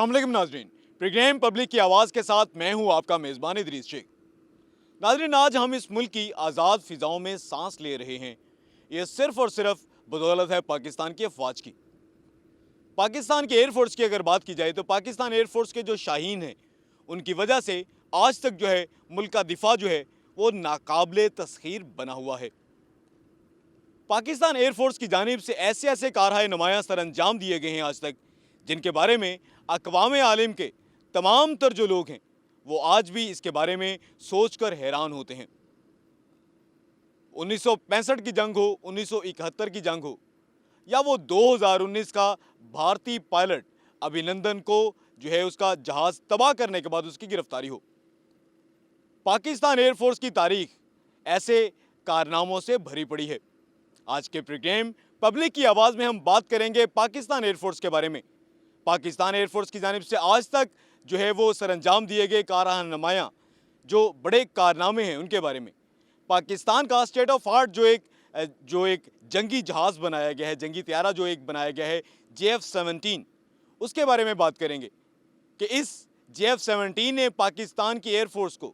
अस्सलाम वालेकुम नाजरीन, प्रोग्राम पब्लिक की आवाज़ के साथ मैं हूं आपका मेज़बान इदरीस शेख। नाजरीन, आज हम इस मुल्क की आज़ाद फ़िज़ाओं में सांस ले रहे हैं। ये सिर्फ़ और सिर्फ बदौलत है पाकिस्तान की अफवाज की। पाकिस्तान के एयरफोर्स की अगर बात की जाए तो पाकिस्तान एयरफोर्स के जो शाहीन हैं, उनकी वजह से आज तक जो है मुल्क का दिफा जो है वो नाकाबिले तस्खीर बना हुआ है। पाकिस्तान एयरफोर्स की जानिब से ऐसे ऐसे कारहाय नुमायाँ सर अंजाम दिए गए हैं आज तक, जिनके बारे में अक़वाम आलम के तमाम तर जो लोग हैं वो आज भी इसके बारे में सोच कर हैरान होते हैं। 1965 की जंग हो, 1971 की जंग हो, या वो 2019 का भारतीय पायलट अभिनंदन को जो है उसका जहाज़ तबाह करने के बाद उसकी गिरफ्तारी हो, पाकिस्तान एयरफोर्स की तारीख ऐसे कारनामों से भरी पड़ी है। आज के प्रोग्राम पब्लिक की आवाज़ में हम बात करेंगे पाकिस्तान एयरफोर्स के बारे में। पाकिस्तान एयरफोर्स की जानिब से आज तक जो है वो सरअंजाम दिए गए कारनामायाँ, जो बड़े कारनामे हैं, उनके बारे में। पाकिस्तान का स्टेट ऑफ आर्ट जो एक जंगी जहाज़ बनाया गया है, जंगी त्यारा जो एक बनाया गया है JF-17, उसके बारे में बात करेंगे कि इस JF-17 ने पाकिस्तान की एयरफोर्स को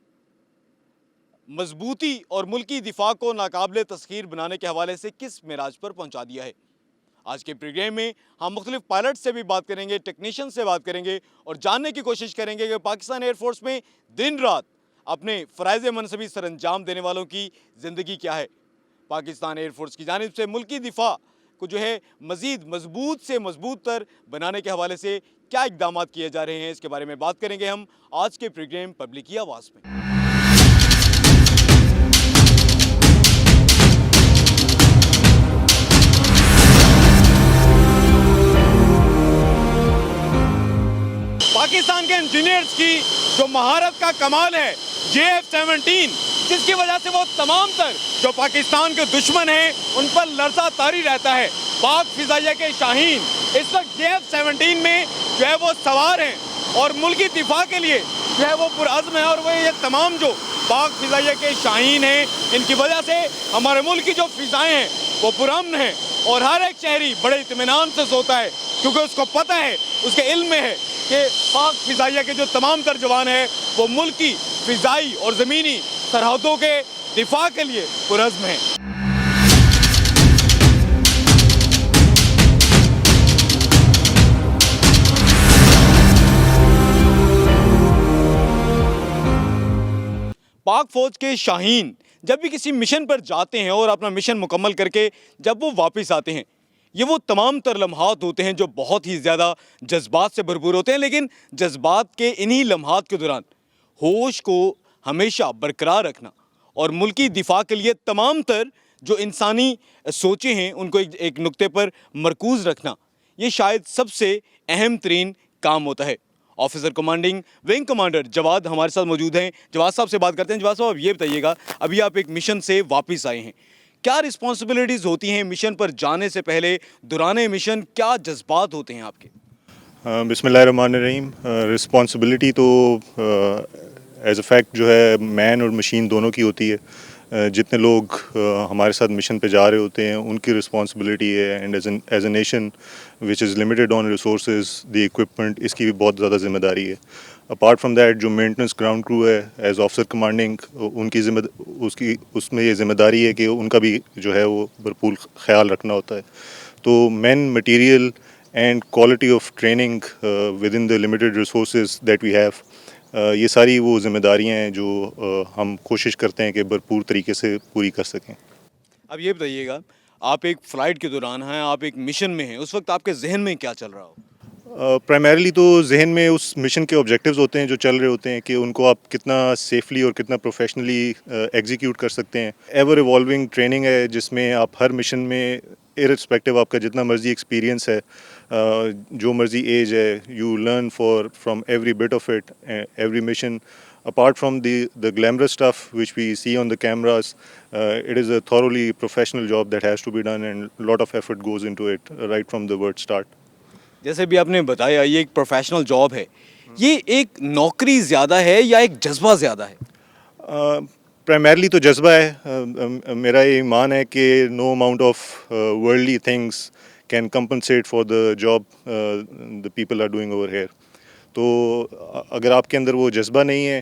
मजबूती और मुल्की दिफा को नाकाबिले तस्खीर बनाने के हवाले से किस मेराज पर पहुंचा दिया है। आज के प्रोग्राम में हम मुख्तलिफ पायलट से भी बात करेंगे, टेक्नीशियन से बात करेंगे और जानने की कोशिश करेंगे कि पाकिस्तान एयरफोर्स में दिन रात अपने फ़राइज़ मनसबी सर अंजाम देने वालों की ज़िंदगी क्या है। पाकिस्तान एयरफोर्स की जानिब से मुल्की दिफा को जो है मज़ीद मजबूत से मजबूत तर बनाने के हवाले से क्या इक़दाम किए जा रहे हैं, इसके बारे में बात करेंगे हम आज के प्रोग्राम पब्लिक की आवाज़ में। पाकिस्तान के इंजीनियर्स की जो महारत का कमाल है JF-17, जिसकी वजह से वो तमाम तर जो पाकिस्तान के दुश्मन हैं उन पर लरज़ा तारी रहता है। पाक फ़िज़ाइया के शाहीन इस वक्त JF-17 में जो है वो सवार हैं और मुल्की दिफा के लिए जो है वो पुरअज़्म है। और वो ये तमाम जो पाक फ़िज़ाइया के शाहीन हैं, इनकी वजह से हमारे मुल्क की जो फ़िज़ाएँ हैं वो पुरअमन हैं और हर एक शहरी बड़े इत्मीनान से सोता है, क्योंकि उसको पता है, उसके इल्म में है कि पाक फ़िज़ाइया के जो तमाम तर जवान हैं वो मुल्क की फ़िज़ाई और ज़मीनी सरहदों के दिफा के लिए पुरअज़्म हैं। पाक फ़ौज के शाहीन जब भी किसी मिशन पर जाते हैं और अपना मिशन मुकम्मल करके जब वो वापस आते हैं, ये वो तमाम तर लम्हात होते हैं जो बहुत ही ज़्यादा जज्बात से भरपूर होते हैं। लेकिन जज्बात के इन्हीं लम्हात के दौरान होश को हमेशा बरकरार रखना और मुल्की दिफा के लिए तमाम तर जो इंसानी सोचें हैं उनको एक नुक्ते पर मरकूज़ रखना, ये शायद सबसे अहम तरीन काम होता है। Officer commanding wing commander Jawad हमारे साथ मौजूद हैं। जवाद साहब से बात करते हैं। जवाद साहब, आप ये बताइएगा, अभी आप एक मिशन से वापस आए हैं, क्या रिस्पॉन्सिबिलिटीज़ होती हैं मिशन पर जाने से पहले, दौरान मिशन क्या जज्बात होते हैं आपके? बिस्मिल्लाहिर्रहमानिर्रहीम। रिस्पॉन्सिबिलिटी तो एज अ फैक्ट जो है मैन और मशीन दोनों की होती है। जितने लोग हमारे साथ मिशन पे जा रहे होते हैं उनकी रिस्पॉन्सिबिलिटी है, and as a nation which is limited on resources, the equipment, इसकी भी बहुत ज़्यादा जिम्मेदारी है। अपार्ट फ्राम दैट जो मेंटेनेंस ग्राउंड क्रू है एज ऑफिसर कमांडिंग, उनकी उसमें ये जिम्मेदारी है कि उनका भी जो है वो भरपूर ख्याल रखना होता है। तो man, material and quality of training within the limited resources that we have, ये सारी वो जिम्मेदारियाँ हैं जो हम कोशिश करते हैं कि भरपूर तरीके से पूरी कर सकें। अब ये बताइएगा, आप एक फ़्लाइट के दौरान हैं, आप एक मिशन में हैं, उस वक्त आपके जहन में क्या चल रहा हो? प्राइमरीली तो जहन में उस मिशन के ऑब्जेक्टिव्स होते हैं जो चल रहे होते हैं कि उनको आप कितना सेफली और कितना प्रोफेशनली एग्जीक्यूट कर सकते हैं। एवर इवॉल्विंग ट्रेनिंग है जिसमें आप हर मिशन में इररिस्पेक्टिव आपका जितना मर्जी एक्सपीरियंस है, जो मर्जी एज है, you learn from every bit of it, every mission. Apart from the glamorous stuff which we see on the cameras, it is a thoroughly professional job that has to be done, and a lot of effort goes into it right from the word start. जैसे भी आपने बताया, ये एक professional job है, ये एक नौकरी ज़्यादा है या एक जज्बा ज़्यादा है? प्राइमरली तो जज्बा है। मेरा ये ईमान है कि no amount of worldly things can compensate for the job the people are doing over here. तो अगर आपके अंदर वो जज्बा नहीं है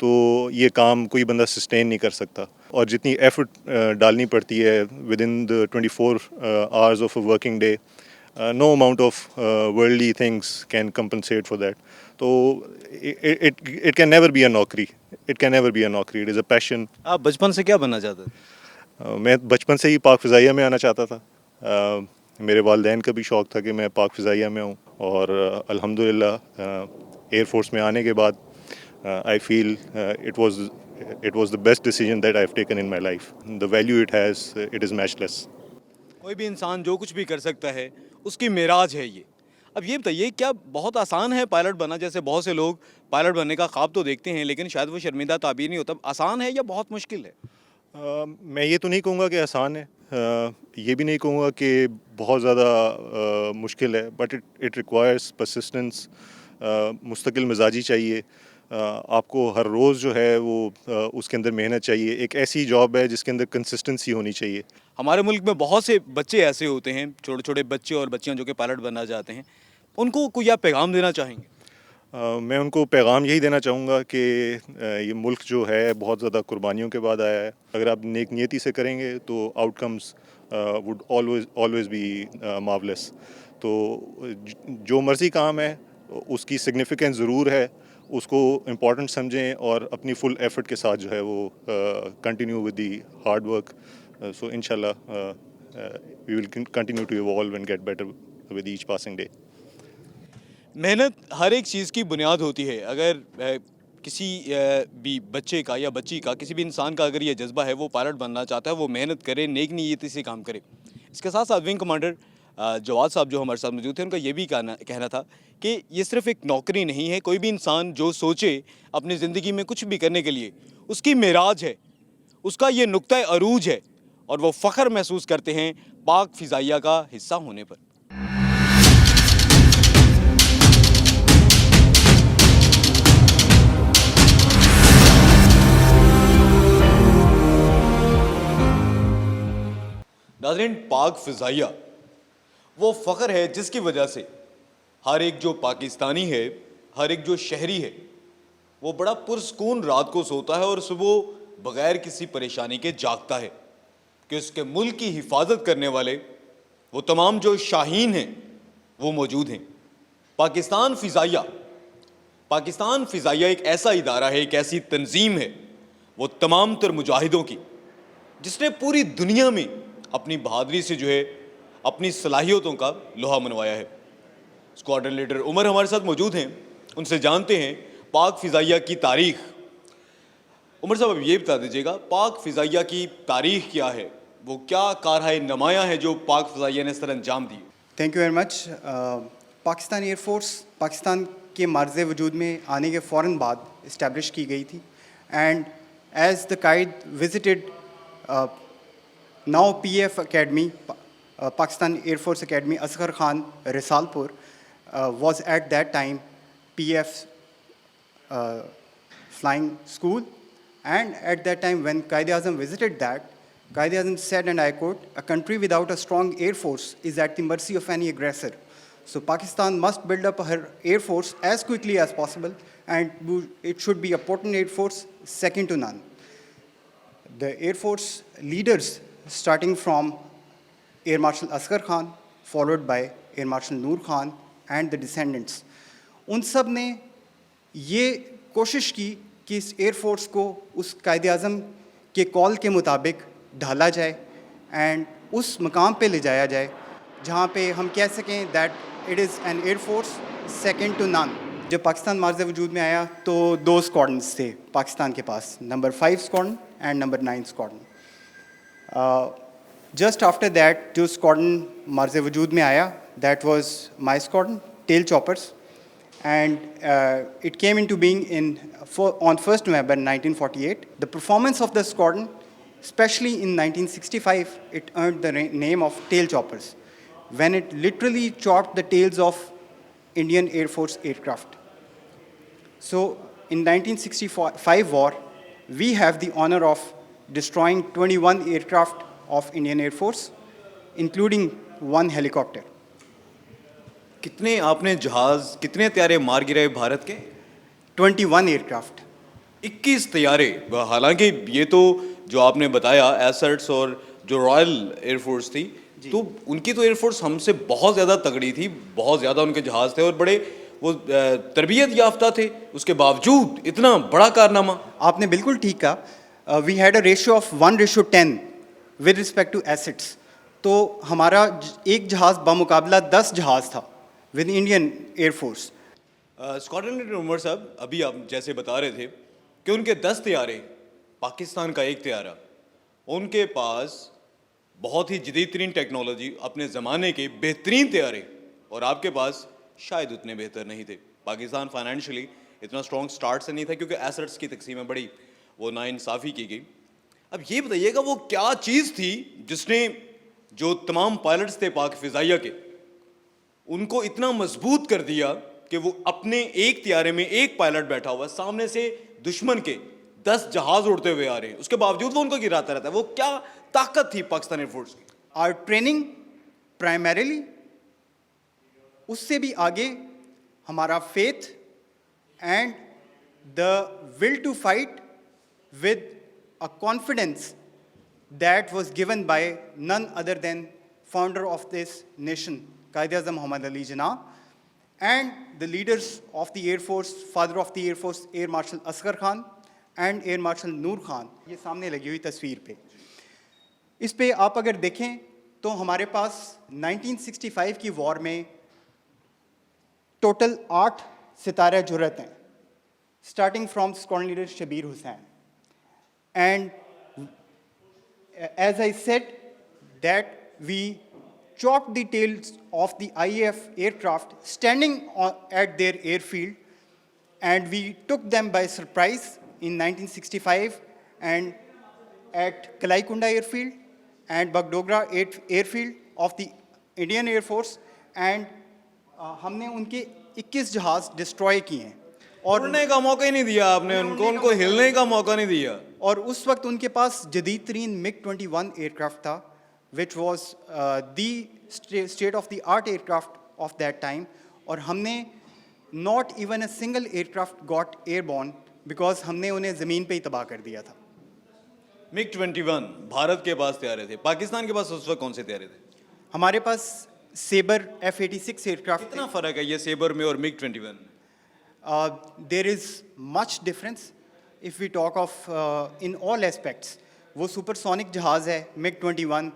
तो ये काम कोई बंदा सस्टेन नहीं कर सकता। और जितनी एफर्ट डालनी पड़ती है within the 24 hours of a working day, no amount of worldly things can compensate for that. तो it can never be a naukri, it can never be a naukri, it is a passion. आप बचपन से क्या बनना चाहते थे? मैं बचपन से ही पाक फ़िज़ाइया में आना चाहता था। मेरे वालिदैन का भी शौक़ था कि मैं पाक फ़िज़ाइया में हूँ, और अल्हम्दुलिल्लाह एयर फोर्स में आने के बाद I feel it was the best decision that I've taken in my life. The value it has, it is matchless. कोई भी इंसान जो कुछ भी कर सकता है, उसकी मेराज है ये। अब ये बताइए, क्या बहुत आसान है पायलट बनना? जैसे बहुत से लोग पायलट बनने का ख्वाब तो देखते हैं, लेकिन शायद वो शर्मिंदा ताबीर नहीं होता। आसान है या बहुत मुश्किल है? मैं ये तो नहीं कहूँगा कि आसान है, ये भी नहीं कहूँगा कि बहुत ज़्यादा मुश्किल है, बट इट रिक्वायर्स परसिस्टेंस, मुस्तकिल मिजाजी चाहिए। आपको हर रोज़ जो है वो उसके अंदर मेहनत चाहिए। एक ऐसी जॉब है जिसके अंदर कंसिस्टेंसी होनी चाहिए। हमारे मुल्क में बहुत से बच्चे ऐसे होते हैं, छोटे छोटे बच्चे और बच्चियां जो कि पायलट बनना चाहते हैं, उनको कोई आप पैगाम देना चाहेंगे? मैं उनको पैगाम यही देना चाहूँगा कि ये मुल्क जो है बहुत ज़्यादा कुर्बानियों के बाद आया है। अगर आप नेक नियति से करेंगे तो outcomes would always B marvellous. तो जो मर्ज़ी काम है उसकी सिग्निफिकेंस ज़रूर है, उसको इम्पॉर्टेंट समझें और अपनी फुल एफर्ट के साथ जो है वो continue with the hard work. So इंशाल्लाह we will continue to evolve and get better with each passing day. मेहनत हर एक चीज़ की बुनियाद होती है। अगर किसी भी बच्चे का या बच्ची का, किसी भी इंसान का अगर ये जज्बा है, वो पायलट बनना चाहता है, वो मेहनत करे, नेक नीयती से काम करे। इसके साथ साथ विंग कमांडर जवाद साहब जो हमारे साथ मौजूद थे, उनका ये भी कहना था कि ये सिर्फ एक नौकरी नहीं है। कोई भी इंसान जो सोचे अपनी ज़िंदगी में कुछ भी करने के लिए, उसकी मेराज है, उसका ये नुक्ता अरूज है, और वो फ़ख्र महसूस करते हैं पाक फ़िज़ाइया का हिस्सा होने पर। नाज़रीन, पाक फ़िज़ाइया वो फ़ख्र है जिसकी वजह से हर एक जो पाकिस्तानी है, हर एक जो शहरी है, वो बड़ा पुरसकून रात को सोता है और सुबह बग़ैर किसी परेशानी के जागता है कि उसके मुल्क की हिफाजत करने वाले वो तमाम जो शाहीन हैं वो मौजूद हैं। पाकिस्तान फ़िज़ाइया एक ऐसा इदारा है, एक ऐसी तंजीम है, वो तमाम तर मुजाहिदों की, जिसने पूरी दुनिया में अपनी बहादुरी से जो है अपनी सलाहियतों का लोहा मनवाया है। स्क्वाड्रन लीडर उमर हमारे साथ मौजूद हैं, उनसे जानते हैं पाक फ़िज़ाइया की तारीख़। उमर साहब, अब ये बता दीजिएगा, पाक फ़िज़ाइया की तारीख़ क्या है? वो क्या कारहाय नमाया है जो पाक फ़िज़ाइया ने सर अंजाम दी? Thank you very much. Pakistan air force Pakistan के मार्ज़ वजूद में आने के फ़ौरन बाद इस्टेब्लिश की गई थी, and as the Quaid visited now PF academy, Pakistan Air Force Academy, Asghar Khan, Risalpur, was at that time PF's flying school. And at that time, when Quaid-e-Azam visited that, Quaid-e-Azam said, and I quote, "A country without a strong air force is at the mercy of any aggressor. So Pakistan must build up her air force as quickly as possible, and it should be a potent air force, second to none." The Air Force leaders, starting from Air Marshal Asghar Khan, followed by Air Marshal Noor Khan and the descendants, उन सब ने ये कोशिश की कि इस air force को उस कायद-ए-आज़म के कॉल के मुताबिक ढाला जाए एंड उस मकाम पे ले जाया जाए जहाँ पे हम कह सकें that it is an air force second to none. जब पाकिस्तान मार्ज़ वजूद में आया तो 2 स्क्वाड्रन्स थे पाकिस्तान के पास, number 5 squadron and number 9 squadron. Just after that जो स्क्वाड्रन मार्ज़ वजूद में आया, that was my squadron, tail choppers, and it came into being on 1st November 1948. The performance of the squadron, especially in 1965, it earned the name of tail choppers, when it literally chopped the tails of Indian Air Force aircraft. So in 1965 war, we have the honor of destroying 21 aircraft of Indian Air Force, including 1 helicopter. कितने आपने जहाज, कितने तैयारे मार गिराए भारत के? 21 aircraft. 21 तैयारे। हालांकि ये तो जो आपने बताया एसर्ट्स और जो रॉयल एयरफोर्स थी, तो उनकी तो एयरफोर्स हमसे बहुत ज़्यादा तगड़ी थी, बहुत ज़्यादा उनके जहाज़ थे और बड़े वो तरबियत याफ्ता थे, उसके बावजूद इतना बड़ा कारनामा। आपने बिल्कुल ठीक कहा। We had a ratio of 1:10 with respect to assets. तो हमारा एक जहाज़ बामुकाबला 10 जहाज़ था with Indian air force. Squadron leader Umar sahab, अभी आप जैसे बता रहे थे कि उनके 10 तैयारे, पाकिस्तान का एक तैयारा, उनके पास बहुत ही जदीद तरीन टेक्नोलॉजी, अपने ज़माने के बेहतरीन तैयारे, और आपके पास शायद उतने बेहतर नहीं थे। पाकिस्तान फाइनेंशियली इतना स्ट्रॉन्ग स्टार्ट से नहीं था क्योंकि एसेट्स की तकसीम में बड़ी वो नाइंसाफ़ी की गई। अब ये बताइएगा वो क्या चीज़ थी जिसने जो तमाम पायलट्स थे पाक फ़िज़ाइया के, उनको इतना मजबूत कर दिया कि वो अपने एक तैयारे में एक पायलट बैठा हुआ, सामने से दुश्मन के 10 जहाज उड़ते हुए आ रहे हैं, उसके बावजूद वो उनको गिराता रहता है। वो क्या ताकत थी पाकिस्तान एयरफोर्स की? आर ट्रेनिंग प्राइमरीली, उससे भी आगे हमारा faith and the will to fight with a confidence that was given by none other than founder of this nation, Quaid-e-Azam Muhammad Ali Jinnah, and the leaders of the Air Force, father of the Air Force, Air Marshal Asghar Khan and Air Marshal Noor Khan. ये सामने लगी हुई तस्वीर पे, इस पे आप अगर देखें तो हमारे पास 1965 की वॉर में टोटल 8 सितारे जुर्रत हैं, starting from squadron leader Shabbir Hussain. And as I said, that we chopped the tails of the IAF aircraft standing at their airfield, and we took them by surprise in 1965 and at Kalaikunda airfield and Bagdogra airfield of the Indian Air Force, and हमने उनके 21 जहाज destroy किए हैं और उड़ने का मौका ही नहीं दिया आपने उनको हिलने का मौका नहीं दिया। और उस वक्त उनके पास जदीद तरीन MiG-21 एयरक्राफ्ट था, which was the state of the art aircraft of that time, और हमने not even a single aircraft got airborne because हमने उन्हें ज़मीन पे ही तबाह कर दिया था। MiG-21 भारत के पास तैयारे थे, पाकिस्तान के पास उस वक्त कौन से तैयारे थे? हमारे पास सेबर F-86 एयरक्राफ्ट। कितना फ़र्क है ये सेबर में और MiG-21? There is much difference if we talk of in all aspects. वो supersonic जहाज़ है MiG-21.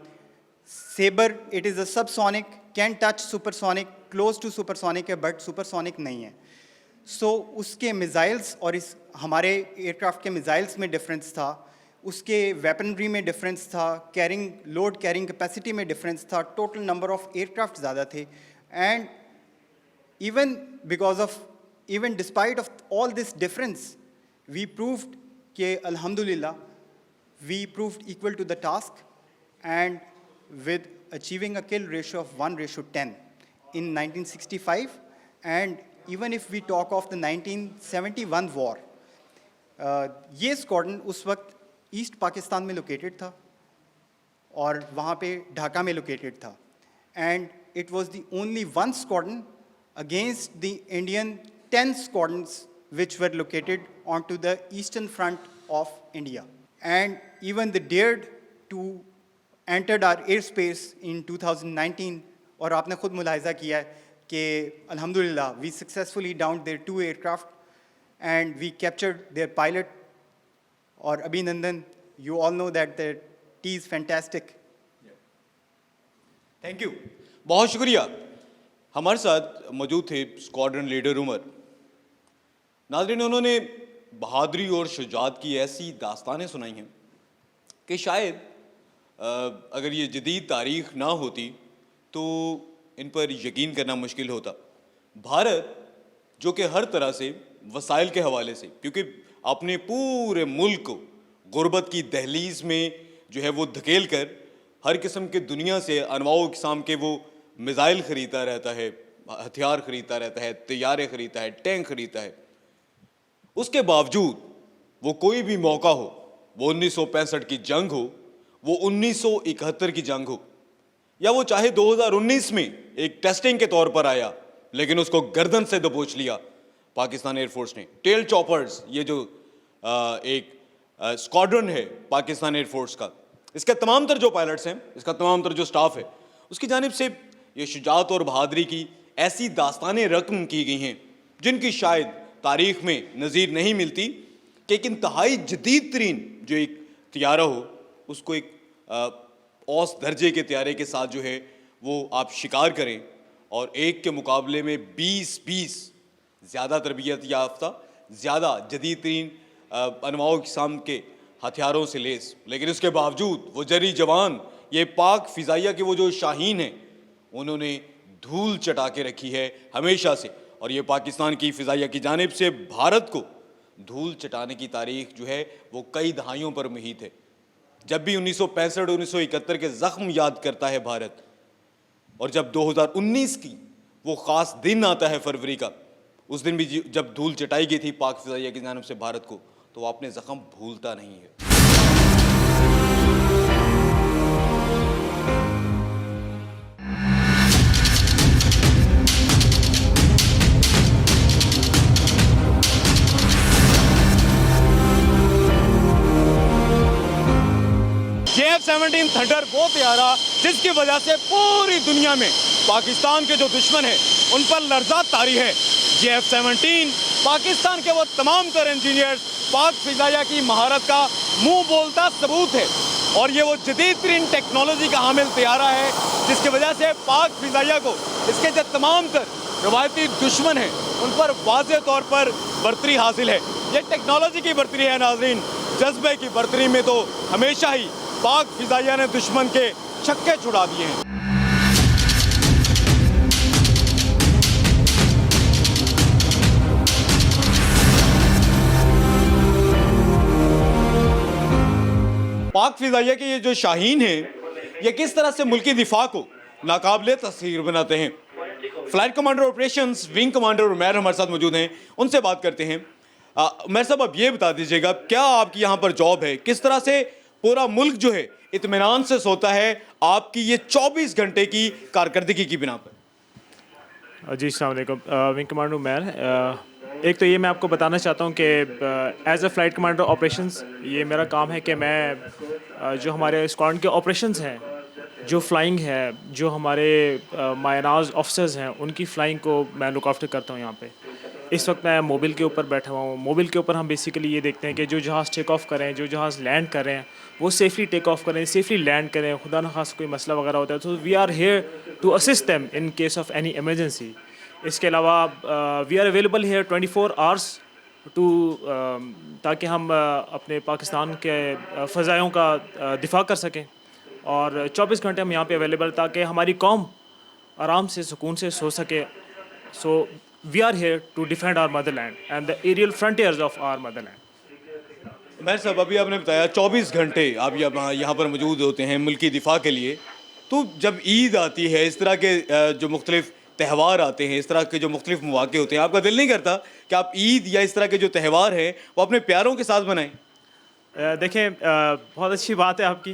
Saber, it is a subsonic, can touch supersonic, close to supersonic है but supersonic नहीं है. So उसके मिसाइल्स और इस हमारे एयरक्राफ्ट के मिसाइल्स में डिफरेंस था, उसके वेपनरी में डिफरेंस था, कैरिंग लोड कैरिंग कैपेसिटी में डिफरेंस था, टोटल नंबर ऑफ एयरक्राफ्ट ज़्यादा थे, and even despite of all this difference, we proved कि alhamdulillah we proved equal to the task, and with achieving a kill ratio of 1:10 in 1965, and even if we talk of the 1971 war, ये squadron उस वक्त east Pakistan में located था और वहाँ पे ढाका में लोकेटेड था, and it was the only one squadron against the Indian 10 squadrons which were located onto the eastern front of India. And even they dared to enter our airspace in 2019, और आपने खुद मुलाहिजा किया है कि alhamdulillah we successfully downed their 2 aircraft and we captured their pilot. और Abhinandan, you all know that the tea is fantastic. Thank you, बहुत शुक्रिया। हमारे साथ मौजूद थे स्क्वाड्रन लीडर उमर। नाज़रीन, उन्होंने बहादुरी और शुजात की ऐसी दास्तानें सुनाई हैं कि शायद अगर ये जदीद तारीख़ ना होती तो इन पर यकीन करना मुश्किल होता। भारत जो कि हर तरह से वसाइल के हवाले से, क्योंकि अपने पूरे मुल्क को गुर्बत की दहलीज़ में जो है वो धकेल कर हर किस्म के दुनिया से अनवाओ किस्म के वो मिज़ाइल ख़रीदता रहता है, हथियार ख़रीदता रहता है, तैयारे ख़रीदता है, टैंक ख़रीदता है, उसके बावजूद वो कोई भी मौका हो, वो 1965 की जंग हो, वो 1971 की जंग हो, या वो चाहे 2019 में एक टेस्टिंग के तौर पर आया लेकिन उसको गर्दन से दबोच लिया पाकिस्तान एयरफोर्स ने। टेल चॉपर्स, ये जो एक स्क्वाड्रन है पाकिस्तान एयरफोर्स का, इसके तमाम तर जो पायलट्स हैं, इसका तमाम तर जो स्टाफ है, उसकी जानिब से ये शुजात और बहादुरी की ऐसी दास्तानें रकम की गई हैं जिनकी शायद तारीख में नज़ीर नहीं मिलती कि एक इंतहाई जदीद तरीन जो एक तैयारा हो, उसको एक औस दर्जे के तैयारे के साथ जो है वो आप शिकार करें और एक के मुकाबले में 20 ज़्यादा तरबियत याफ्ता, ज़्यादा जदीद तरीन अनवाओ किस्म के हथियारों से लेस, लेकिन उसके बावजूद वो जरी जवान, ये पाक फ़िज़ाइया के वो जो शाहीन हैं, उन्होंने धूल चटा के रखी है हमेशा से। और ये पाकिस्तान की फ़िज़ाइया की जानिब से भारत को धूल चटाने की तारीख जो है वो कई दहाइयों पर मुहित है। जब भी 1965-1971 के ज़ख्म याद करता है भारत, और जब 2019 की वो ख़ास दिन आता है फरवरी का, उस दिन भी जब धूल चटाई गई थी पाक फ़िज़ाइया की जानिब से भारत को, तो वो अपने ज़ख्म भूलता नहीं है। F-17 थंडर वो तैयारा जिसकी वजह से पूरी दुनिया में पाकिस्तान के जो दुश्मन हैं उन पर लर्ज़ा तारी है। F-17 पाकिस्तान के वो तमाम तर इंजीनियर्स, पाक फ़िज़ाइया की महारत का मुंह बोलता सबूत है, और ये वो जदीद तरीन टेक्नोलॉजी का हामिल तैयारा है जिसकी वजह से पाक फ़िज़ाइया को इसके जो तमाम तर रवायती दुश्मन हैं उन पर वाज़ेह तौर पर बरतरी हासिल है। ये टेक्नोलॉजी की बरतरी है नाज़रीन, जज्बे की बरतरी में तो हमेशा ही पाक फ़िज़ाइया ने दुश्मन के छक्के छुड़ा दिए हैं। पाक फ़िज़ाइया के ये जो शाहीन हैं, ये किस तरह से मुल्की दिफा को नाकाबिले तस्खीर बनाते हैं। Flight commander operations wing commander Umair हमारे साथ मौजूद हैं, उनसे बात करते हैं। उमैर साहब, अब ये बता दीजिएगा, क्या आपकी यहाँ पर जॉब है, किस तरह से पूरा मुल्क जो है इत्मीनान से सोता है आपकी ये 24 घंटे की कारकर्दगी की बिना पर? जी अस्सलाम वालेकुम। विंग कमांडर उमैर, एक तो ये मैं आपको बताना चाहता हूँ कि as a flight commander operations ये मेरा काम है कि मैं जो हमारे स्क्वाड्रन के ऑपरेशंस हैं, जो फ़्लाइंग है, जो हमारे मायनाज ऑफिसर्स हैं, उनकी फ़्लाइंग को मैं लुक आफ्टर करता हूँ। यहाँ पे इस वक्त मैं मोबिल के ऊपर बैठा हुआ हूँ। मोबिल के ऊपर हम बेसिकली ये देखते हैं कि जो जहाज़ टेक ऑफ़ करें, जो जहाज़ लैंड कर रहे हैं, वो सेफ़ली टेक ऑफ़ करें, सेफ़ली लैंड करें। खुदा न खास कोई मसला वगैरह होता है तो we are here to assist them in case of any emergency. इसके अलावा we are available here 24 hours too ताकि हम अपने पाकिस्तान के फ़ज़ायों का दिफा कर सकें, और 24 घंटे हम यहाँ पे अवेलेबल ताकि हमारी कौम आराम से सुकून से सो सके। So we are here to defend our motherland and the aerial frontiers of our motherland. Umair sahab, अभी आपने बताया 24 घंटे आप यहाँ पर मौजूद होते हैं मुल्की दिफा के लिए, तो जब ईद आती है, इस तरह के जो मुख्तलिफ त्यौहार आते हैं, इस तरह के जो मुख्तलिफ मौके होते हैं, आपका दिल नहीं करता कि आप ईद या इस तरह के जो त्यौहार हैं वो अपने प्यारों के साथ बनाएं? देखें, बहुत अच्छी बात है आपकी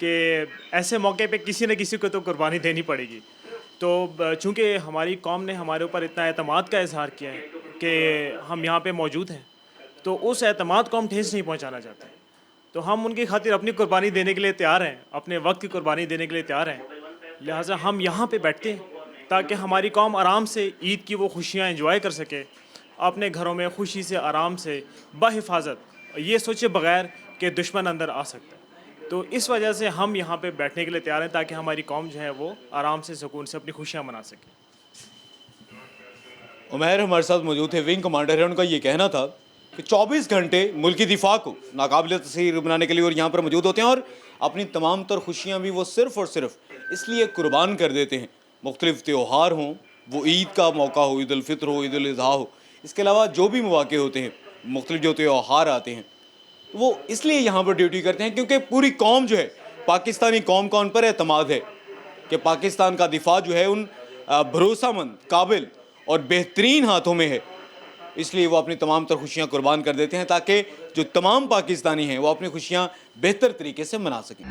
कि ऐसे मौके पे किसी न किसी को तो कुर्बानी देनी पड़ेगी। तो चूँकि हमारी कौम ने हमारे ऊपर इतना एतमाद का इजहार किया है कि हम यहाँ पे मौजूद हैं, तो उस एतमाद को हम ठेस नहीं पहुँचाना चाहते, तो हम उनकी खातिर अपनी कुर्बानी देने के लिए तैयार हैं, अपने वक्त की कुर्बानी देने के लिए तैयार हैं। लिहाजा हम यहाँ पे बैठते हैं ताकि हमारी कौम आराम से ईद की वो खुशियाँ एंजॉय कर सके, अपने घरों में खुशी से आराम से बहिफाजत, ये सोचे बगैर कि दुश्मन अंदर आ सकता है। तो इस वजह से हम यहाँ पे बैठने के लिए तैयार हैं ताकि हमारी कौम जो है वो आराम से सुकून से अपनी खुशियाँ मना सके। उमैर हमारे साथ मौजूद है, विंग कमांडर है। उनका ये कहना था कि 24 घंटे मुल्की दिफा को नाकाबिले तस्खीर बनाने के लिए और यहाँ पर मौजूद होते हैं, और अपनी तमाम तर खुशियाँ भी वो सिर्फ़ और सिर्फ इसलिए कुर्बान कर देते हैं, मुख्तलिफ त्यौहार हों, वो ईद का मौका हो, ईद उल फित्र हो, ईद उल अज़हा हो, इसके अलावा जो भी मौके होते हैं, मुख्तलिफ जो त्यौहार आते हैं, वो इसलिए यहाँ पर ड्यूटी करते हैं क्योंकि पूरी कौम जो है, पाकिस्तानी कौम का उन पर एतमाद है कि पाकिस्तान का दिफा जो है उन भरोसामंद, काबिल और बेहतरीन हाथों में है। इसलिए वो अपनी तमाम तर खुशियाँ कुर्बान कर देते हैं ताकि जो तमाम पाकिस्तानी हैं वो अपनी खुशियाँ बेहतर तरीके से मना सकें।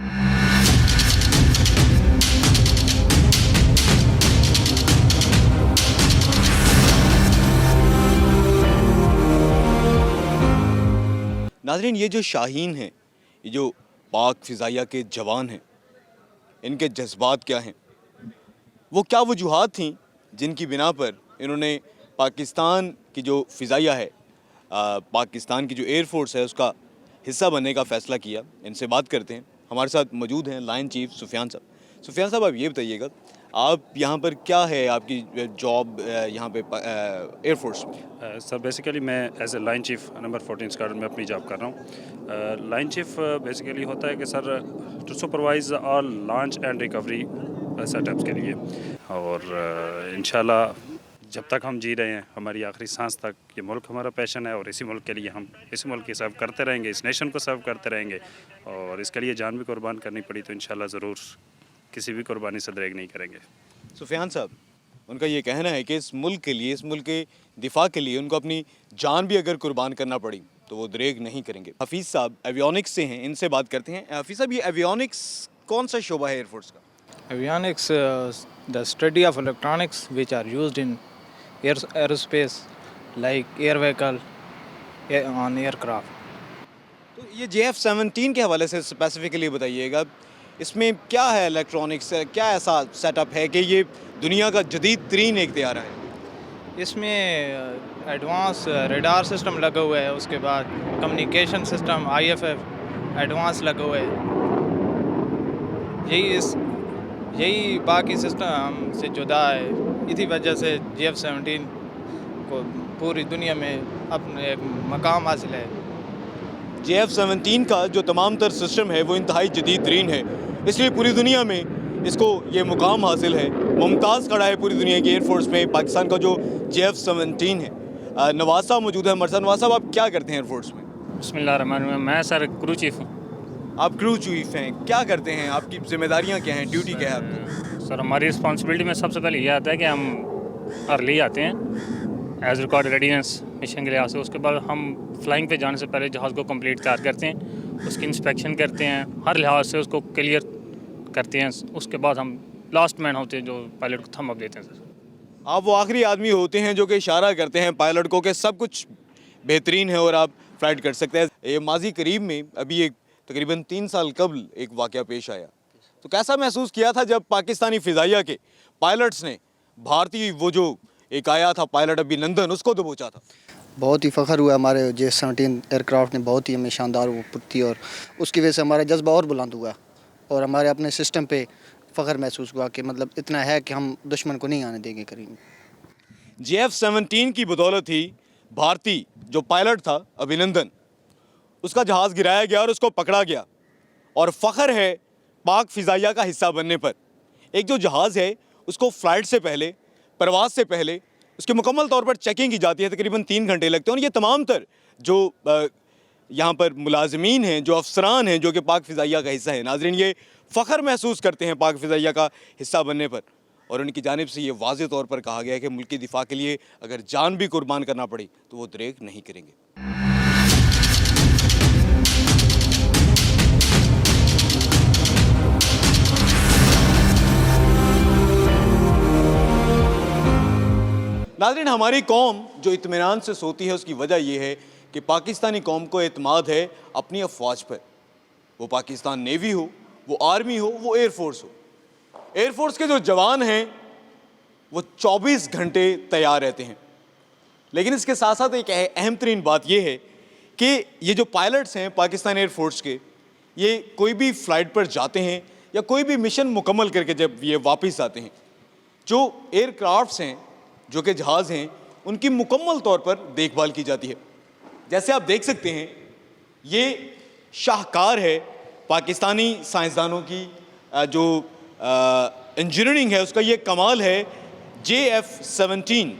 नाज़रीन, ये जो शाहीन हैं, ये जो पाक फ़िज़ाइया के जवान हैं, इनके जज्बात क्या हैं? वो क्या वजूहात थीं जिनकी बिना पर इन्होंने पाकिस्तान की जो फ़िज़ाइया है, पाकिस्तान की जो एयर फोर्स है, उसका हिस्सा बनने का फ़ैसला किया? इनसे बात करते हैं। हमारे साथ मौजूद हैं लाइन चीफ सुफियान साहब। सुफियान साहब, आप ये बताइएगा, आप यहाँ पर क्या है आपकी जॉब यहाँ पे एयर फोर्स में? सर बेसिकली मैं as a line chief number 14 squadron में अपनी जॉब कर रहा हूँ। लाइन चीफ बेसिकली होता है कि sir to supervise all launch and recovery setups के लिए, और इंशाल्लाह जब तक हम जी रहे हैं, हमारी आखिरी सांस तक, ये मुल्क हमारा पैशन है और इसी मुल्क के लिए हम इसी मुल्क की सर्व करते रहेंगे, इस नेशन को सर्व करते रहेंगे, और इसके लिए जान भी कुर्बान करनी पड़ी तो इंशाल्लाह ज़रूर किसी भी कुर्बानी से दरेग नहीं करेंगे। सुफियान साहब, उनका ये कहना है कि इस मुल्क के लिए, इस मुल्क के दिफा के लिए उनको अपनी जान भी अगर कुर्बान करना पड़ी तो वो दरेग नहीं करेंगे। हफीज़ साहब एवियोनिक्स से हैं, इनसे बात करते हैं। हफीज़ साहब, ये एवियोनिक्स कौन सा शोबा है एयरफोर्स का? Avionics, the study of electronics which are used in aerospace, like air vehicle, on aircraft. तो ये JF-17 के हवाले से स्पेसिफिकली बताइएगा, इसमें क्या है इलेक्ट्रॉनिक्स, क्या ऐसा सेटअप है कि ये दुनिया का जदीद तरीन एक तैयारा है? इसमें एडवांस रेडार सिस्टम लगा हुआ है, उसके बाद कम्युनिकेशन सिस्टम IFF एडवांस लगा हुआ है। यही बाकी सिस्टम से जुदा है। इसी वजह से JF-17 को पूरी दुनिया में अपने एक मकाम हासिल है। JF-17 का जो तमाम तर सिस्टम है वो इंतहाई जदीद तरीन है, इसलिए पूरी दुनिया में इसको ये मुकाम हासिल है। मुमताज़ खड़ा है पूरी दुनिया की एयरफोर्स में पाकिस्तान का जो JF-17 है। नवाज साहब मौजूद है हमारे साथ। नवाज साहब, आप क्या करते हैं एयरफोर्स में? बिस्मिल्लाहिर्रहमानिर्रहीम। मैं सर क्रू चीफ हूँ। आप क्रू चीफ हैं, क्या करते हैं, आपकी जिम्मेदारियाँ क्या हैं, ड्यूटी क्या है आपकी? सर हमारी रिस्पॉन्सिबिलिटी में सबसे पहले ये आता है कि हम अर्ली आते हैं एज रिकॉर्ड रेडीनेस मिशन के लिहाज से। उसके बाद हम फ्लाइंग पे जाने से पहले जहाज़ को कंप्लीट तैयार करते हैं, उसकी इंस्पेक्शन करते हैं, हर लिहाज से उसको क्लियर करते हैं। उसके बाद हम लास्ट मैन होते हैं जो पायलट को थम अप देते हैं। सर आप वो आखिरी आदमी होते हैं जो कि इशारा करते हैं पायलट को कि सब कुछ बेहतरीन है और आप फ्लाइट कर सकते हैं। ये माजी करीब में अभी एक तकरीबन 3 साल कबल एक वाक़या पेश आया, तो कैसा महसूस किया था जब पाकिस्तानी फ़िज़ाइया के पायलट्स ने भारतीय वो जो एक आया था पायलट अभिनंदन, उसको दबोचा था? बहुत ही फ़ख्र हुआ, हमारे JF-17 एयरक्राफ्ट ने बहुत ही हमें शानदार वो पुट्टी, और उसकी वजह से हमारा जज्बा और बुलंद हुआ और हमारे अपने सिस्टम पे फ़ख्र महसूस हुआ कि मतलब इतना है कि हम दुश्मन को नहीं आने देंगे करीब। JF-17 की बदौलत ही भारतीय जो पायलट था अभिनंदन, उसका जहाज़ गिराया गया और उसको पकड़ा गया, और फ़ख्र है पाक फ़िज़ाइया का हिस्सा बनने पर। एक जो जहाज़ है उसको फ़्लाइट से पहले, परवाज़ से पहले उसकी मुकम्मल तौर पर चेकिंग की जाती है, तकरीबन 3 घंटे लगते हैं, और ये तमाम तर जो यहाँ पर मुलाजमीन हैं, जो अफसरान हैं, जो कि पाक फ़िज़ाइया का हिस्सा है, नाज़रीन ये फ़ख्र महसूस करते हैं पाक फ़िज़ाइया का हिस्सा बनने पर, और उनकी जानिब से ये वाज़े तौर पर कहा गया है कि मुल्क की दिफा के लिए अगर जान भी कुर्बान करना पड़ी तो वो दरेग नहीं करेंगे। नाज़रीन, हमारी कौम जो इत्मीनान से सोती है उसकी वजह यह है कि पाकिस्तानी कौम को एतमाद है अपनी अफवाज पर। वो पाकिस्तान नेवी हो, वो आर्मी हो, वो एयरफोर्स हो। एयरफोर्स के जो जवान हैं वो 24 घंटे तैयार रहते हैं, लेकिन इसके साथ साथ एक अहम तरीन बात यह है कि ये जो पायलट्स हैं पाकिस्तान एयरफोर्स के, ये कोई भी फ़्लाइट पर जाते हैं या कोई भी मिशन मुकम्मल करके जब ये वापस आते हैं, जो एयरक्राफ्ट्स हैं, जो कि जहाज़ हैं, उनकी मुकम्मल तौर पर देखभाल की जाती है। जैसे आप देख सकते हैं, ये शाहकार है पाकिस्तानी साइंसदानों की जो इंजीनियरिंग है, उसका ये कमाल है। JF-17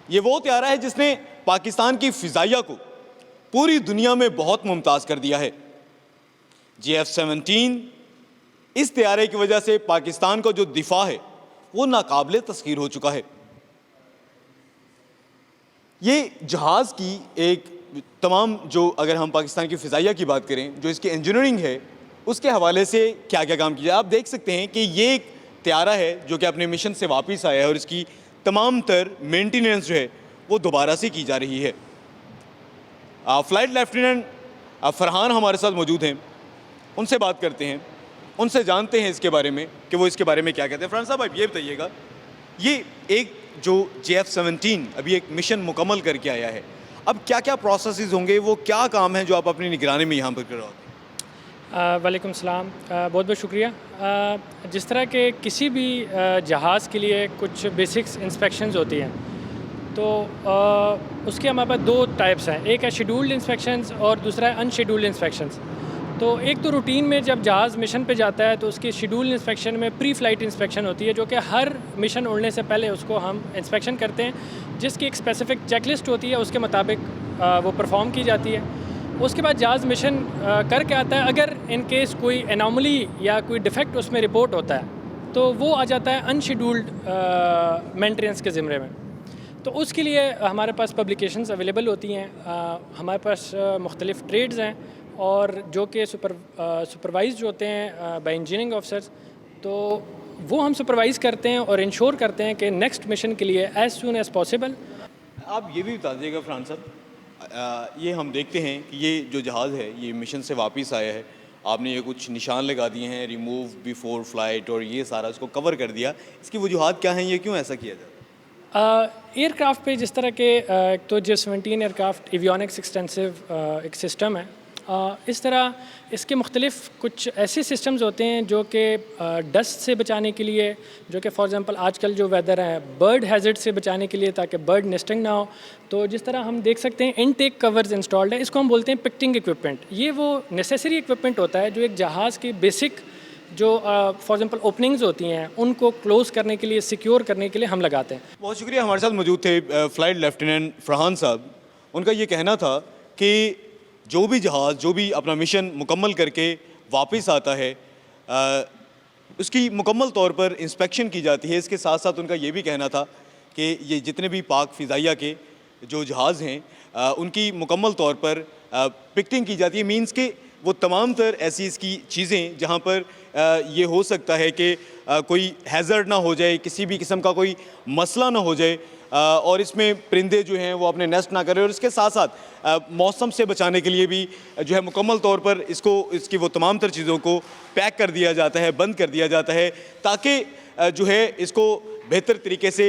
ये वो तैयारा है जिसने पाकिस्तान की फ़िज़ाइया को पूरी दुनिया में बहुत मुमताज़ कर दिया है। JF-17 इस तैयारे की वजह से पाकिस्तान का जो दिफा है वो नाकाबिले तस्खीर हो चुका है। ये जहाज़ की एक तमाम जो, अगर हम पाकिस्तान की फ़िज़ाइया की बात करें, जो इसकी इंजीनियरिंग है उसके हवाले से क्या क्या काम किया, आप देख सकते हैं कि ये एक तैयारा है जो कि अपने मिशन से वापस आया है और इसकी तमाम तर मेंटेनेंस जो है वो दोबारा से की जा रही है। फ्लाइट लेफ्टिनेंट फरहान हमारे साथ मौजूद हैं, उनसे बात करते हैं, उनसे जानते हैं इसके बारे में कि वो इसके बारे में क्या कहते हैं। फरहान साहब, आप ये बताइएगा, ये एक जो JF-17 अभी एक मिशन मुकम्मल करके आया है, अब क्या क्या प्रोसेसेस होंगे, वो क्या काम है जो आप अपनी निगरानी में यहाँ पर कर रहे हो? वालेकुम सलाम, बहुत बहुत शुक्रिया। जिस तरह के किसी भी जहाज़ के लिए कुछ बेसिक्स इंस्पेक्शंस होती हैं, तो उसके हमारे पास दो टाइप्स हैं, एक है शेड्यूल्ड इंस्पेक्शंस और दूसरा है अनशेड्यूल्ड इंस्पेक्शंस। तो एक तो रूटीन में जब जहाज़ मिशन पे जाता है तो उसकी शेड्यूल्ड इंस्पेक्शन में प्री फ्लाइट इंस्पेक्शन होती है, जो कि हर मिशन उड़ने से पहले उसको हम इंस्पेक्शन करते हैं, जिसकी एक स्पेसिफिक चेकलिस्ट होती है, उसके मुताबिक वो परफॉर्म की जाती है। उसके बाद जहाज़ मिशन करके आता है, अगर इन केस कोई एनॉमली या कोई डिफेक्ट उसमें रिपोर्ट होता है तो वो आ जाता है अनशेड्यूल्ड मेंटेनेंस के ज़िम्मे में। तो उसके लिए हमारे पास पब्लिकेशंस अवेलेबल होती हैं, हमारे पास मुख्तलिफ़ ट्रेड्स हैं और जो कि सुपरवाइज होते हैं बाय इंजीनियरिंग ऑफिसर्स, तो वो हम सुपरवाइज़ करते हैं और इंश्योर करते हैं कि नेक्स्ट मिशन के लिए एज़ सून एज़ पॉसिबल। आप ये भी बता दीजिएगा फरहान साहब, ये हम देखते हैं कि ये जो जहाज़ है ये मिशन से वापस आया है, आपने ये कुछ निशान लगा दिए हैं, रिमूव बिफोर फ्लाइट, और ये सारा इसको कवर कर दिया, इसकी वजूहात क्या हैं, ये क्यों ऐसा किया जाता है? एयरक्राफ्ट पे जिस तरह के तो JF-17 एयरक्राफ्ट एवियोनिक्स एक्सटेंसिव एक सिस्टम है, इस तरह इसके मुख्तलिफ़ कुछ ऐसे सिस्टम्स होते हैं जो कि डस्ट से बचाने के लिए, जो कि फॉर एग्ज़ाम्पल आजकल जो वेदर है, बर्ड हैज़र्ड से बचाने के लिए, ताकि बर्ड नेस्टिंग ना हो। तो जिस तरह हम देख सकते हैं इनटेक कवर्स इंस्टॉल्ड है, इसको हम बोलते हैं पिक्टिंग इक्विपमेंट। ये वो नेसेसरी इक्विपमेंट होता है जो एक जहाज़ के बेसिक जो फॉर एग्जांपल ओपनिंग्स होती हैं उनको क्लोज़ करने के लिए, सिक्योर करने के लिए हम लगाते हैं। बहुत शुक्रिया। हमारे साथ मौजूद थे फ़्लाइट लेफ्टिनेंट फरहान साहब। उनका ये कहना था कि जो भी जहाज़ जो भी अपना मिशन मुकम्मल करके वापस आता है, उसकी मुकम्मल तौर पर इंस्पेक्शन की जाती है। इसके साथ साथ उनका ये भी कहना था कि ये जितने भी पाक फ़िज़ाइया के जो जहाज़ हैं, उनकी मुकम्मल तौर पर पिक्टिंग की जाती है। मींस के वो तमाम तर ऐसी इसकी चीज़ें जहाँ पर ये हो सकता है कि कोई हैज़र्ड ना हो जाए, किसी भी किस्म का कोई मसला ना हो जाए, और इसमें परिंदे जो हैं वो अपने नेस्ट ना करें, और इसके साथ साथ मौसम से बचाने के लिए भी जो है मुकम्मल तौर पर इसकी वो तमाम तर चीज़ों को पैक कर दिया जाता है, बंद कर दिया जाता है, ताकि जो है इसको बेहतर तरीके से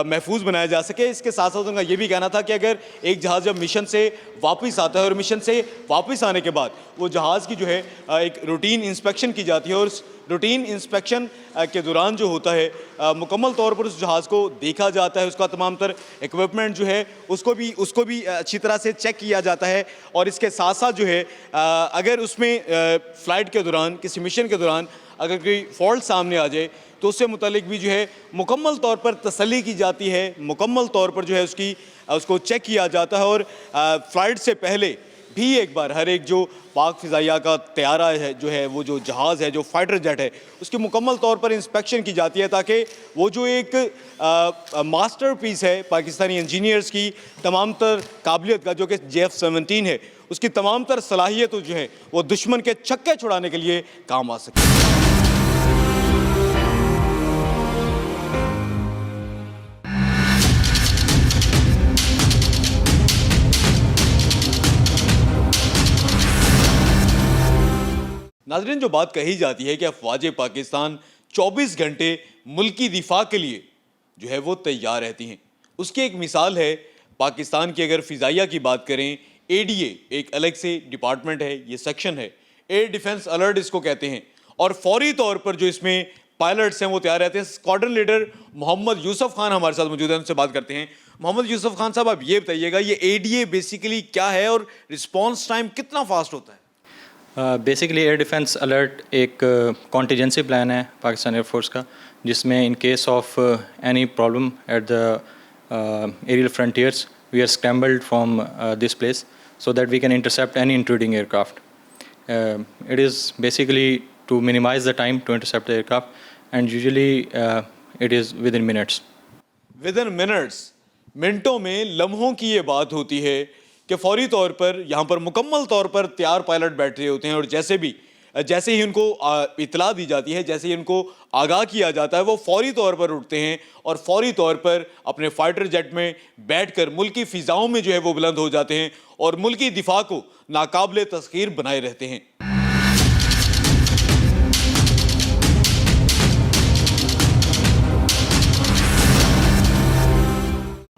महफूज बनाया जा सके। इसके साथ साथ उनका ये भी कहना था कि अगर एक जहाज़ जब मिशन से वापस आता है और मिशन से वापस आने के बाद वो जहाज़ की जो है एक रूटीन इंस्पेक्शन की जाती है, और उस रूटीन इंस्पेक्शन के दौरान जो होता है मुकम्मल तौर पर उस जहाज़ को देखा जाता है, उसका तमाम तर इक्विपमेंट जो है उसको भी अच्छी तरह से चेक किया जाता है। और इसके साथ साथ जो है अगर उसमें फ़्लाइट के दौरान, किसी मिशन के दौरान अगर कोई फॉल्ट सामने आ जाए तो उससे मुतालिक भी जो है मुकम्मल तौर पर तसल्ली की जाती है, मुकम्मल तौर पर जो है उसको चेक किया जाता है। और फ़्लाइट से पहले भी एक बार हर एक जो पाक फ़िज़ाइया का तैयारा है, जो है वो जो जहाज़ है, जो फाइटर जेट है, उसकी मुकम्मल तौर पर इंस्पेक्शन की जाती है, ताकि वो जो एक मास्टरपीस है पाकिस्तानी इंजीनियर्स की तमाम तर काबिलियत का, जो कि JF-17 है, उसकी तमाम तर सलाहियत जो है वो दुश्मन के छक्के छुड़ाने के लिए काम आ सके। नाज़रीन, जो बात कही जाती है कि अफ़वाज पाकिस्तान 24 घंटे मुल्की दिफा के लिए जो है वो तैयार रहती हैं, उसकी एक मिसाल है पाकिस्तान की। अगर फ़िज़ाइया की बात करें, ADA एक अलग से डिपार्टमेंट है, ये सेक्शन है, एयर डिफेंस अलर्ट इसको कहते हैं, और फौरी तौर पर जो इसमें पायलट्स हैं वो तैयार रहते हैं। स्क्वाड्रन लीडर मोहम्मद यूसुफ खान हमारे साथ मौजूद हैं, उनसे बात करते हैं। मोहम्मद यूसुफ खान साहब, आप ये बताइएगा, ये ADA बेसिकली क्या है और रिस्पॉन्स टाइम कितना फास्ट होता है? बेसिकली एयर डिफेंस अलर्ट एक कॉन्टीजेंसी प्लान है पाकिस्तान एयरफोर्स का, जिसमें in case of any problem at the aerial frontiers we are scrambled from this place so that we can intercept any intruding aircraft. It is basically to minimize the time to intercept the aircraft, and usually it is within minutes. Within minutes, मिनटों में, लम्हों की ये बात होती है कि फौरी तौर पर यहाँ पर मुकम्मल तौर पर तैयार पायलट बैठ रहे होते हैं, और जैसे भी जैसे ही उनको इतला दी जाती है, जैसे ही उनको आगाह किया जाता है, वो फौरी तौर पर उठते हैं और फौरी तौर पर अपने फाइटर जेट में बैठकर मुल्की फ़िज़ाओं में जो है वो बुलंद हो जाते हैं और मुल्की दिफा को नाकाबिले तस्खीर बनाए रहते हैं।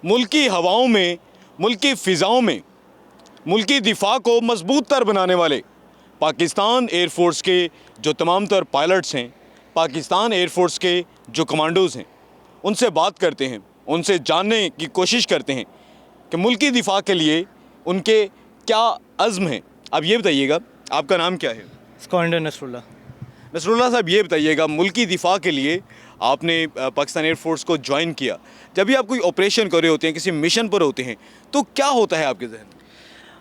मुल्की हवाओं में, मुल्की फ़िज़ाओं में मुल्की दिफा को मजबूत तर बनाने वाले पाकिस्तान एयरफोर्स के जो तमाम तर पायलट्स हैं, पाकिस्तान एयरफोर्स के जो कमांडोज़ हैं, उनसे बात करते हैं, उनसे जानने की कोशिश करते हैं कि मुल्की दिफा के लिए उनके क्या अज़्म हैं। अब ये बताइएगा, आपका नाम क्या है? स्कॉन्डर नसरुल्लाह। नसरुल्लाह साहब, ये बताइएगा, मुल्की दिफा के लिए आपने पाकिस्तान एयरफोर्स को ज्वाइन किया, जब भी आप कोई ऑपरेशन कर रहे होते हैं, किसी मिशन पर होते हैं, तो क्या होता है आपके जहन में?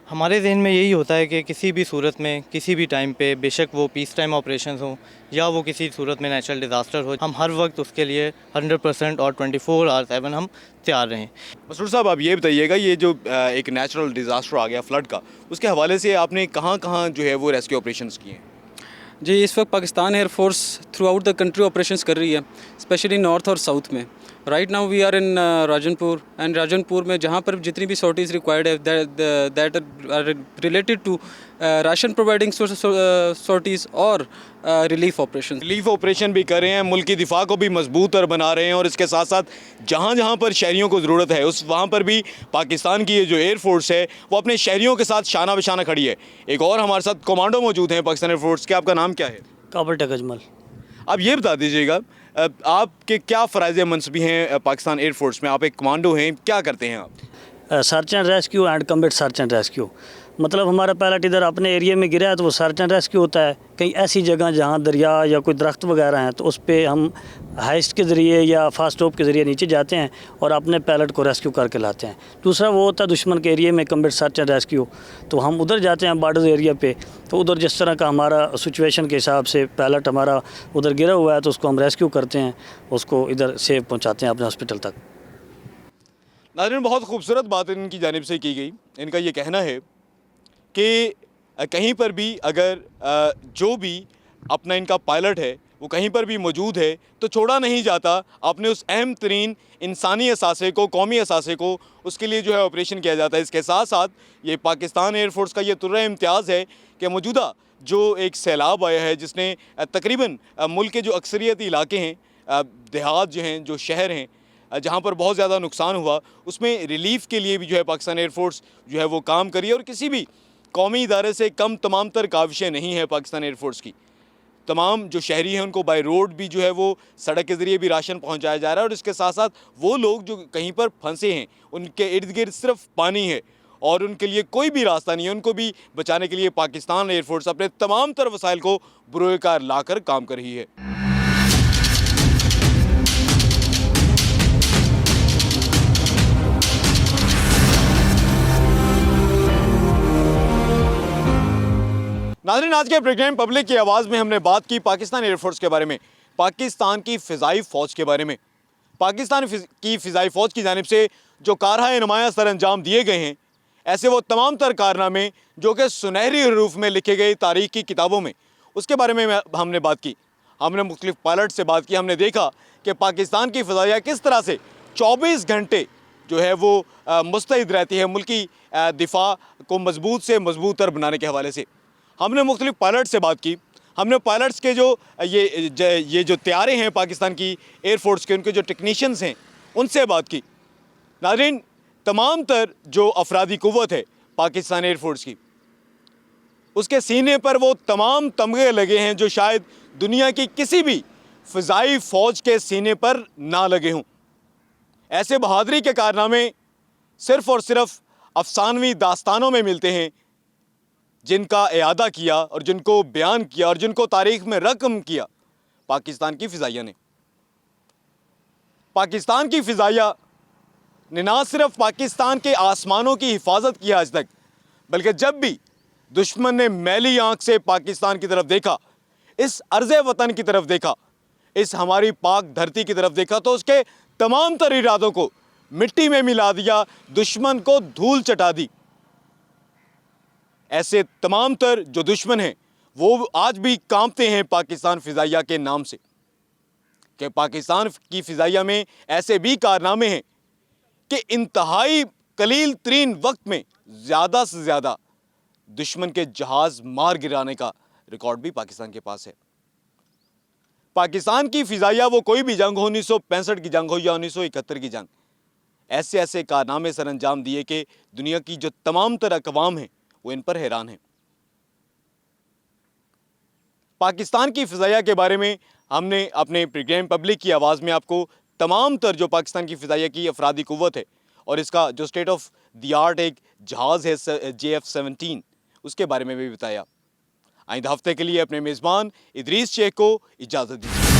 हमारे जहन में यही होता है कि किसी भी सूरत में, किसी भी टाइम पे, बेशक वो पीस टाइम ऑपरेशंस हों या वो किसी सूरत में नेचुरल डिज़ास्टर हो, हम हर वक्त उसके लिए 100% और 24/7 हम तैयार रहें। मसरूर साहब, आप ये बताइएगा, ये जो एक नेचुरल डिज़ास्टर आ गया फ्लड का, उसके हवाले से आपने कहाँ कहाँ जो है वो रेस्क्यू ऑपरेशंस किए हैं? जी, इस वक्त Pakistan air force throughout the country operations कर रही है, स्पेशली नॉर्थ और साउथ में। Right now we are in Rajanpur, and Rajanpur में जहाँ पर जितनी भी सॉर्टीज़ रिक्वायर्ड है that are related to ration providing sorties और रिलीफ ऑपरेशन। रिलीफ ऑपरेशन भी कर रहे हैं, मुल्क की दिफा को भी मजबूत और बना रहे हैं, और इसके साथ साथ जहाँ जहाँ पर शहरियों को ज़रूरत है उस वहाँ पर भी पाकिस्तान की ये जो एयरफोर्स है वो अपने शहरियों के साथ शाना बशाना खड़ी है। एक और हमारे साथ कमांडो मौजूद हैं पाकिस्तान एयरफोर्स के, आपका नाम क्या है? काबल टक अजमल। आप ये बता दीजिएगा, आपके क्या फ़राइज़ मनसबी हैं पाकिस्तान एयरफोर्स में? आप एक कमांडो हैं, क्या करते हैं आप? Search and rescue and combat search and rescue. मतलब हमारा पायलट इधर अपने एरिया में गिरा है तो वो सर्च एंड रेस्क्यू होता है। कहीं ऐसी जगह जहाँ दरिया या कोई दरख्त वगैरह हैं तो उस पर हम हाइस्ट के ज़रिए या फास्ट टॉप के ज़रिए नीचे जाते हैं और अपने पायलट को रेस्क्यू करके लाते हैं। दूसरा वो होता है दुश्मन के एरिया में कम्बैट सर्च एंड रेस्क्यू, तो हम उधर जाते हैं बॉर्डर एरिया पे, तो उधर जिस तरह का हमारा सिचुएशन के हिसाब से पायलट हमारा उधर गिरा हुआ है तो उसको हम रेस्क्यू करते हैं, उसको इधर सेफ पहुँचाते हैं अपने हॉस्पिटल तक। नाज़रीन, बहुत खूबसूरत बात इनकी जानिब से की गई। इनका ये कहना है कि कहीं पर भी अगर जो भी अपना इनका पायलट है वो कहीं पर भी मौजूद है तो छोड़ा नहीं जाता। अपने उस अहम तरीन इंसानी असासे को, कौमी असासे को, उसके लिए जो है ऑपरेशन किया जाता है। इसके साथ साथ ये पाकिस्तान एयरफोर्स का ये तुर्रा इम्तियाज़ है कि मौजूदा जो एक सैलाब आया है जिसने तकरीबन मुल्क के जो अक्सरियती इलाके हैं, देहात जो हैं, जो शहर हैं, जहाँ पर बहुत ज़्यादा नुकसान हुआ, उसमें रिलीफ़ के लिए भी जो है पाकिस्तान एयरफोर्स जो है वो काम करी है। और किसी भी कौमी इदारे से कम तमाम तर काविशें नहीं है पाकिस्तान एयरफोर्स की। तमाम जो शहरी हैं उनको बाय रोड भी जो है वो सड़क के ज़रिए भी राशन पहुँचाया जा रहा है, और इसके साथ साथ वो लोग जो कहीं पर फंसे हैं उनके इर्द गिर्द सिर्फ पानी है और उनके लिए कोई भी रास्ता नहीं है, उनको भी बचाने के लिए पाकिस्तान एयरफोर्स अपने तमाम तर वसाइल को बरोए कार लाकर काम कर रही है। नाज़रीन, आज के प्रोग्राम पब्लिक की आवाज़ में हमने बात की पाकिस्तान एयरफोर्स के बारे में, पाकिस्तान की फ़िज़ाई फ़ौज के बारे में। पाकिस्तान की फ़िज़ाई फ़ौज की जानिब से जो कारहाए नुमायाँ सर अंजाम दिए गए हैं, ऐसे वो तमाम तर कारनामे जो कि सुनहरी हरूफ में लिखे गए तारीख़ की किताबों में, उसके बारे में हमने बात की। हमने मुख्तलिफ पायलट से बात की। हमने देखा कि पाकिस्तान की फ़िज़ाइया किस तरह से 24 घंटे जो है वो मुस्तैद रहती है मुल्की दिफा को मजबूत से मजबूत तर बनाने के हवाले से। हमने मुख्तलिफ पायलट से बात की। हमने पायलट्स के जो ये जो तैयारे हैं पाकिस्तान की एयरफोर्स के, उनके जो टेक्नीशियंस हैं, उनसे बात की। नाज़रीन, तमाम तर जो अफरादी क़ुव्वत है पाकिस्तान एयरफोर्स की, उसके सीने पर वो तमाम तमगे लगे हैं जो शायद दुनिया की किसी भी फ़िज़ाई फ़ौज के सीने पर ना लगे हों। ऐसे बहादरी के कारनामे सिर्फ़ और सिर्फ अफसानवी दास्तानों में मिलते हैं, जिनका इयादा किया और जिनको बयान किया और जिनको तारीख़ में रकम किया पाकिस्तान की फ़िज़ाइया ने। पाकिस्तान की फ़िज़ाइया ने ना सिर्फ पाकिस्तान के आसमानों की हिफाजत की आज तक, बल्कि जब भी दुश्मन ने मैली आंख से पाकिस्तान की तरफ देखा, इस अर्ज़े वतन की तरफ देखा, इस हमारी पाक धरती की तरफ देखा, तो उसके तमाम तर इरादों को मिट्टी में मिला दिया, दुश्मन को धूल चटा दी। ऐसे तमाम तर जो दुश्मन हैं वो आज भी कांपते हैं पाकिस्तान फिजाइया के नाम से, कि पाकिस्तान की फिजाइया में ऐसे भी कारनामे हैं कि इंतहाई कलील तरीन वक्त में ज़्यादा से ज़्यादा दुश्मन के जहाज़ मार गिराने का रिकॉर्ड भी पाकिस्तान के पास है। पाकिस्तान की फिजाइया वो कोई भी जंग हो, 1965 की जंग हो या 1971 की जंग, ऐसे ऐसे कारनामे सर अंजाम दिए कि दुनिया की जो तमाम तर अक़वाम हैं वो इन पर हैरान हैं। पाकिस्तान की फिजाइया के बारे में हमने अपने प्रोग्राम पब्लिक की आवाज़ में आपको तमाम तर जो पाकिस्तान की फिजाइया की अफरादी कुव्वत है और इसका जो स्टेट ऑफ द आर्ट एक जहाज़ है JF-17, उसके बारे में भी बताया। आइंदा हफ्ते के लिए अपने मेज़बान इदरीस शेख को इजाज़त दीजिए।